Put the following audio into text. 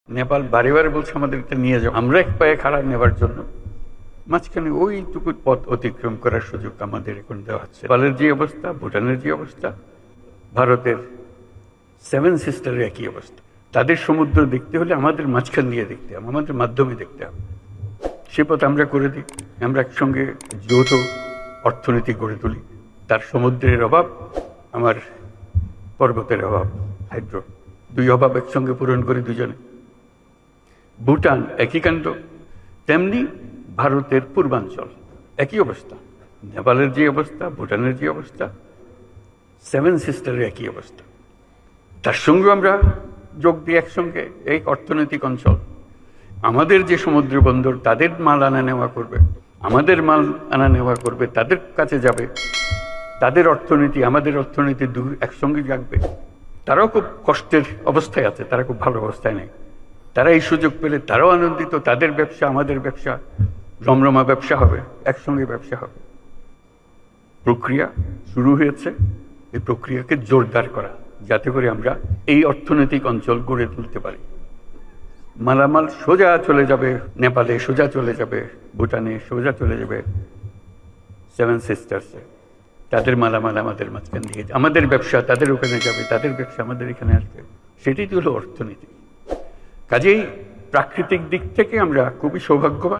নেপাল বারে বারে বলছে আমাদের এটা নিয়ে যাও, আমরা এক পায়ে খাড়া নেবার জন্য মাঝখানে ওইটুকু পথ অতিক্রম করার সুযোগ আমাদের এখন দেওয়া হচ্ছে। নেপালের যে অবস্থা, ভুটানের যে অবস্থা, ভারতের সেভেন সিস্টারের একই অবস্থা। তাদের সমুদ্র দেখতে হলে আমাদের মাঝখান দিয়ে দেখতে হবে, আমাদের মাধ্যমে দেখতে হবে। সে পথ আমরা করে দিই, আমরা একসঙ্গে যৌথ অর্থনীতি গড়ে তুলি। তার সমুদ্রের অভাব, আমার পর্বতের অভাব, হাইড্রো, দুই অভাব একসঙ্গে পূরণ করি দুজনে। ভুটান একই কাণ্ড, তেমনি ভারতের পূর্বাঞ্চল একই অবস্থা। নেপালের যে অবস্থা, ভুটানের যে অবস্থা, সেভেন সিস্টারের একই অবস্থা। তার সঙ্গে আমরা যোগ দিই একসঙ্গে এই অর্থনৈতিক অঞ্চল। আমাদের যে সমুদ্র বন্দর, তাদের মাল আনা নেওয়া করবে, আমাদের মাল আনা নেওয়া করবে, তাদের কাছে যাবে, তাদের অর্থনীতি আমাদের অর্থনীতি একসঙ্গে জাগবে। তারাও খুব কষ্টের অবস্থায় আছে, তারা খুব ভালো অবস্থায় নেই। তারা এই সুযোগ পেলে তারাও আনন্দিত, তাদের ব্যবসা আমাদের ব্যবসা রমরমা ব্যবসা হবে, একসঙ্গে ব্যবসা হবে। প্রক্রিয়া শুরু হয়েছে, এই প্রক্রিয়াকে জোরদার করা, যাতে করে আমরা এই অর্থনৈতিক অঞ্চল গড়ে তুলতে পারি। মালামাল সোজা চলে যাবে নেপালে, সোজা চলে যাবে ভুটানে, সোজা চলে যাবে সেভেন সিস্টার্সে। তাদের মালামাল আমাদের মাঝখান দিয়ে, আমাদের ব্যবসা তাদের ওখানে যাবে, তাদের ব্যবসা আমাদের এখানে আসবে। সেটাই তো হলো অর্থনীতি। কাজেই প্রাকৃতিক দিক থেকে আমরা খুবই সৌভাগ্যবান।